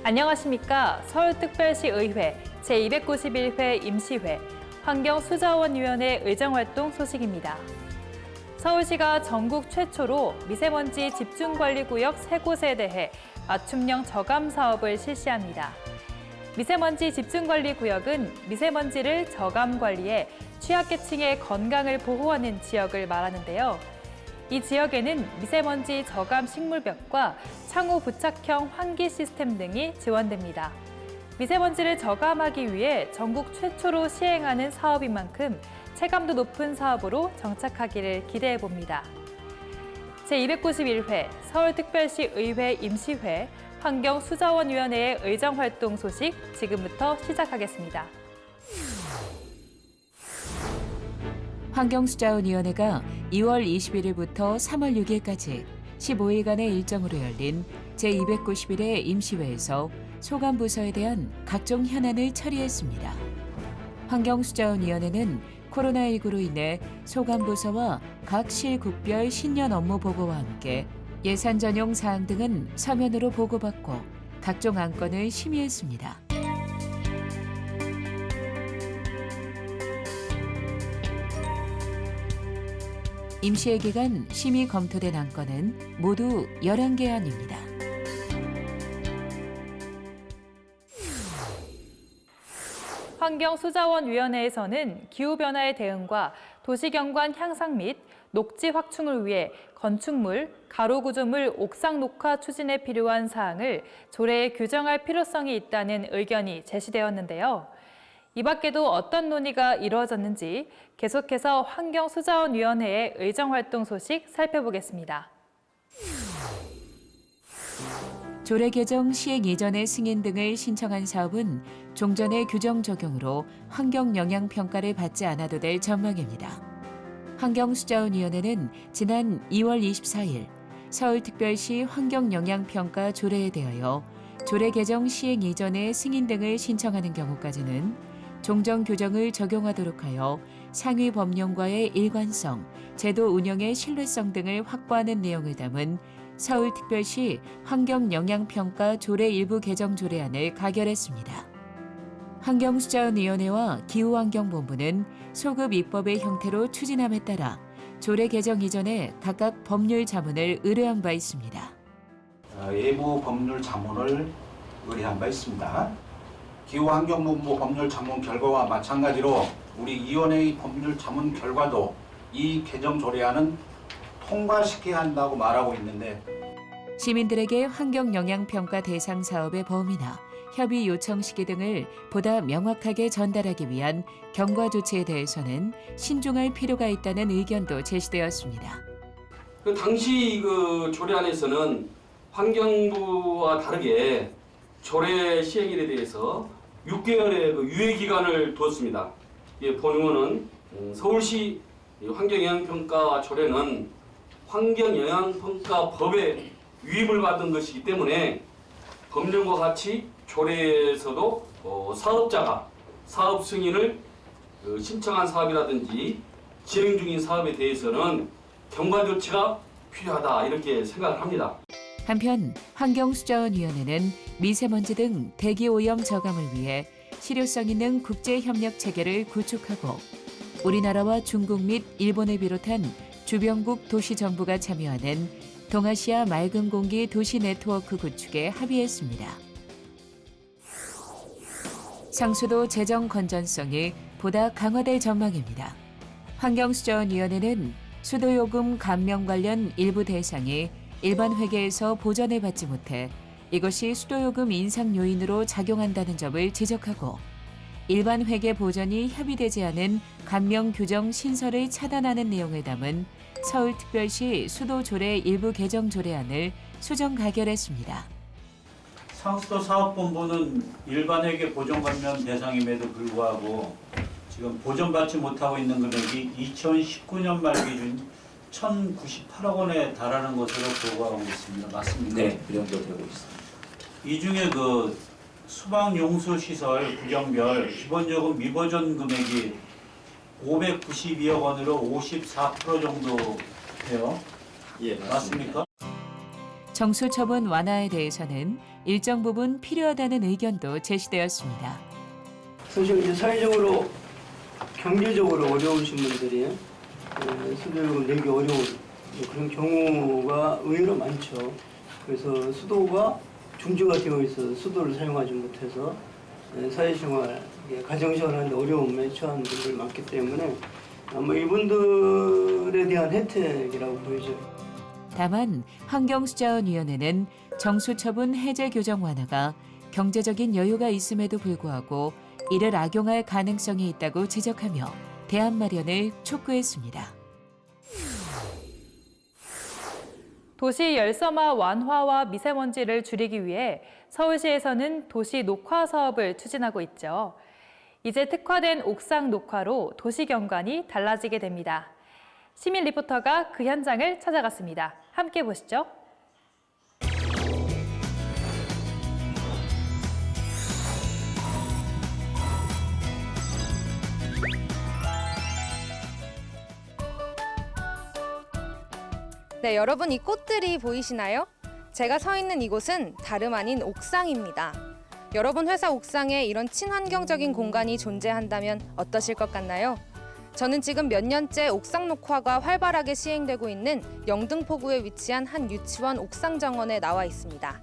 안녕하십니까. 서울특별시의회 제291회 임시회 환경수자원위원회 의정활동 소식입니다. 서울시가 전국 최초로 미세먼지 집중관리구역 3곳에 대해 맞춤형 저감 사업을 실시합니다. 미세먼지 집중관리구역은 미세먼지를 저감 관리해 취약계층의 건강을 보호하는 지역을 말하는데요. 이 지역에는 미세먼지 저감 식물벽과 창호 부착형 환기 시스템 등이 지원됩니다. 미세먼지를 저감하기 위해 전국 최초로 시행하는 사업인 만큼 체감도 높은 사업으로 정착하기를 기대해 봅니다. 제291회 서울특별시 의회 임시회 환경수자원위원회의 의정활동 소식 지금부터 시작하겠습니다. 환경수자원위원회가 2월 21일부터 3월 6일까지 15일간의 일정으로 열린 제291회 임시회에서 소관부서에 대한 각종 현안을 처리했습니다. 환경수자원위원회는 코로나19로 인해 소관부서와 각 실국별 신년 업무 보고와 함께 예산 전용 사항 등은 서면으로 보고받고 각종 안건을 심의했습니다. 임시회 기간 심의 검토된 안건은 모두 11개 안입니다. 환경수자원위원회에서는 기후변화에 대응과 도시경관 향상 및 녹지 확충을 위해 건축물, 가로구조물 옥상 녹화 추진에 필요한 사항을 조례에 규정할 필요성이 있다는 의견이 제시되었는데요. 이 밖에도 어떤 논의가 이루어졌는지 계속해서 환경수자원위원회의 의정활동 소식 살펴보겠습니다. 조례 개정 시행 이전의 승인 등을 신청한 사업은 종전의 규정 적용으로 환경영향평가를 받지 않아도 될 전망입니다. 환경수자원위원회는 지난 2월 24일 서울특별시 환경영향평가 조례에 대하여 조례 개정 시행 이전의 승인 등을 신청하는 경우까지는 종전 규정을 적용하도록 하여 상위 법령과의 일관성, 제도 운영의 신뢰성 등을 확보하는 내용을 담은 서울특별시 환경영향평가 조례 일부 개정 조례안을 가결했습니다. 환경수자원위원회와 기후환경본부는 소급 입법의 형태로 추진함에 따라 조례 개정 이전에 각각 법률 자문을 의뢰한 바 있습니다. 외부 법률 자문을 의뢰한 바 있습니다. 기후환경본부 법률 자문 결과와 마찬가지로 우리 위원회의 법률 자문 결과도 이 개정 조례안은 통과시켜야 한다고 말하고 있는데 시민들에게 환경영향평가 대상 사업의 범위나 협의 요청 시기 등을 보다 명확하게 전달하기 위한 경과 조치에 대해서는 신중할 필요가 있다는 의견도 제시되었습니다. 당시 조례안에서는 환경부와 다르게 조례 시행일에 대해서 6개월의 유예 기간을 두었습니다. 본의원은 서울시 환경영향평가 조례는 환경영향평가법에 위임을 받은 것이기 때문에 법령과 같이 조례에서도 사업자가 사업 승인을 신청한 사업이라든지 진행 중인 사업에 대해서는 경과 조치가 필요하다 이렇게 생각을 합니다. 한편 환경수자원위원회는 미세먼지 등 대기오염 저감을 위해 실효성 있는 국제협력 체계를 구축하고 우리나라와 중국 및 일본을 비롯한 주변국 도시정부가 참여하는 동아시아 맑은 공기 도시 네트워크 구축에 합의했습니다. 상수도 재정 건전성이 보다 강화될 전망입니다. 환경수자원위원회는 수도요금 감면 관련 일부 대상이 일반 회계에서 보전을 받지 못해 이것이 수도요금 인상 요인으로 작용한다는 점을 지적하고 일반 회계 보전이 협의되지 않은 감면 규정 신설을 차단하는 내용을 담은 서울특별시 수도조례 일부 개정 조례안을 수정 가결했습니다. 상수도 사업본부는 일반 회계 보전 감면 대상임에도 불구하고 지금 보전받지 못하고 있는 금액이 2019년 말 기준 1,098억 원에 달하는 것으로 보고하고 있습니다. 맞습니까? 네, 그 정도 되고 있습니다. 이 중에 수방용수시설 구역별 기본요금 미보전 금액이 592억 원으로 54% 정도 돼요. 예, 맞습니까? 정수 처분 완화에 대해서는 일정 부분 필요하다는 의견도 제시되었습니다. 사실 이제 사회적으로 경제적으로 어려우신 분들이 수도요금 내기 어려운 그런 경우가 의외로 많죠. 그래서 수도가 중지가 되어 있어서 수도를 사용하지 못해서 사회생활, 가정생활 하는데 어려움에 처한 분들이 많기 때문에 아마 이분들에 대한 혜택이라고 보여져요. 다만 환경수자원위원회는 정수처분 해제 규정 완화가 경제적인 여유가 있음에도 불구하고 이를 악용할 가능성이 있다고 지적하며 대안 마련을 촉구했습니다. 도시 열섬화 완화와 미세먼지를 줄이기 위해 서울시에서는 도시 녹화 사업을 추진하고 있죠. 이제 특화된 옥상 녹화로 도시 경관이 달라지게 됩니다. 시민 리포터가 그 현장을 찾아갔습니다. 함께 보시죠. 네, 여러분 이 꽃들이 보이시나요? 제가 서 있는 이곳은 다름 아닌 옥상입니다. 여러분 회사 옥상에 이런 친환경적인 공간이 존재한다면 어떠실 것 같나요? 저는 지금 몇 년째 옥상 녹화가 활발하게 시행되고 있는 영등포구에 위치한 한 유치원 옥상 정원에 나와 있습니다.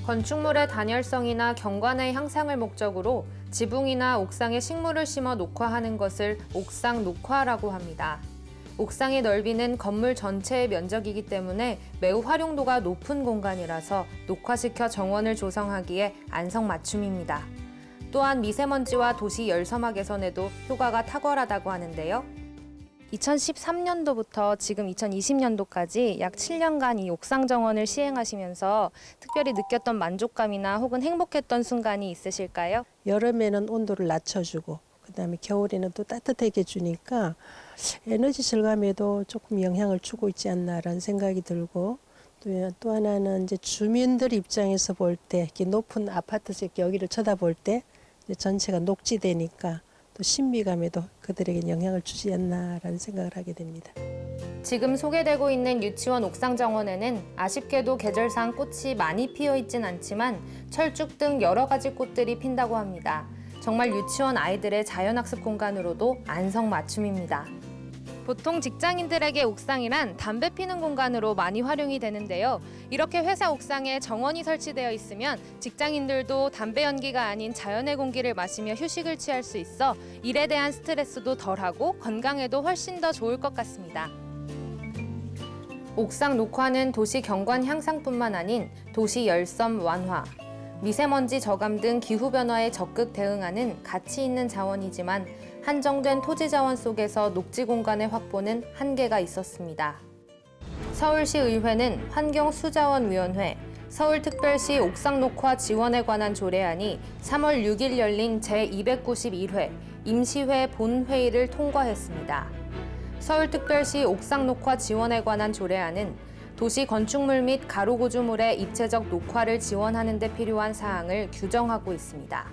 건축물의 단열성이나 경관의 향상을 목적으로 지붕이나 옥상에 식물을 심어 녹화하는 것을 옥상 녹화라고 합니다. 옥상의 넓이는 건물 전체의 면적이기 때문에 매우 활용도가 높은 공간이라서 녹화시켜 정원을 조성하기에 안성맞춤입니다. 또한 미세먼지와 도시 열섬화 개선에도 효과가 탁월하다고 하는데요. 2013년도부터 지금 2020년도까지 약 7년간 이 옥상 정원을 시행하시면서 특별히 느꼈던 만족감이나 혹은 행복했던 순간이 있으실까요? 여름에는 온도를 낮춰주고 그다음에 겨울에는 또 따뜻하게 주니까 에너지 절감에도 조금 영향을 주고 있지 않나라는 생각이 들고 또 하나는 이제 주민들 입장에서 볼 때 이렇게 높은 아파트에서 이렇게 여기를 쳐다볼 때 이제 전체가 녹지되니까 또 신비감에도 그들에게 영향을 주지 않나라는 생각을 하게 됩니다. 지금 소개되고 있는 유치원 옥상 정원에는 아쉽게도 계절상 꽃이 많이 피어 있진 않지만 철쭉 등 여러 가지 꽃들이 핀다고 합니다. 정말 유치원 아이들의 자연학습 공간으로도 안성맞춤입니다. 보통 직장인들에게 옥상이란 담배 피는 공간으로 많이 활용이 되는데요. 이렇게 회사 옥상에 정원이 설치되어 있으면 직장인들도 담배 연기가 아닌 자연의 공기를 마시며 휴식을 취할 수 있어 일에 대한 스트레스도 덜하고 건강에도 훨씬 더 좋을 것 같습니다. 옥상 녹화는 도시 경관 향상뿐만 아닌 도시 열섬 완화, 미세먼지 저감 등 기후변화에 적극 대응하는 가치 있는 자원이지만 한정된 토지 자원 속에서 녹지 공간의 확보는 한계가 있었습니다. 서울시 의회는 환경수자원위원회, 서울특별시 옥상 녹화 지원에 관한 조례안이 3월 6일 열린 제291회 임시회 본회의를 통과했습니다. 서울특별시 옥상 녹화 지원에 관한 조례안은 도시 건축물 및 가로구조물의 입체적 녹화를 지원하는 데 필요한 사항을 규정하고 있습니다.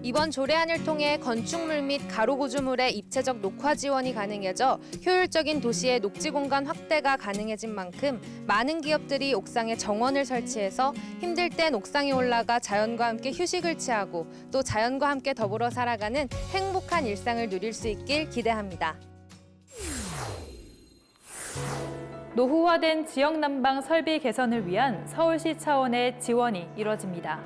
이번 조례안을 통해 건축물 및 가로구조물의 입체적 녹화 지원이 가능해져 효율적인 도시의 녹지 공간 확대가 가능해진 만큼 많은 기업들이 옥상에 정원을 설치해서 힘들 땐 옥상에 올라가 자연과 함께 휴식을 취하고 또 자연과 함께 더불어 살아가는 행복한 일상을 누릴 수 있길 기대합니다. 노후화된 지역 난방 설비 개선을 위한 서울시 차원의 지원이 이뤄집니다.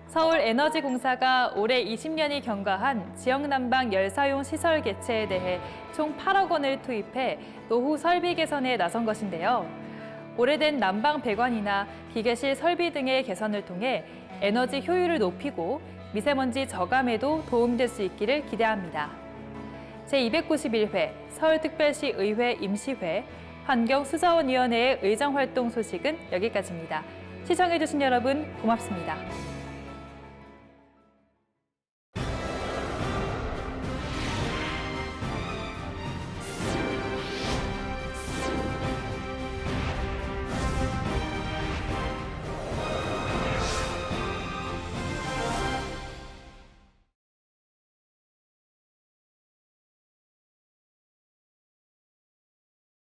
서울에너지공사가 올해 20년이 경과한 지역 난방 열사용 시설 개체에 대해 총 8억 원을 투입해 노후 설비 개선에 나선 것인데요. 오래된 난방 배관이나 기계실 설비 등의 개선을 통해 에너지 효율을 높이고 미세먼지 저감에도 도움될 수 있기를 기대합니다. 제291회 서울특별시 의회 임시회 환경수자원위원회의 의정활동 소식은 여기까지입니다. 시청해주신 여러분 고맙습니다.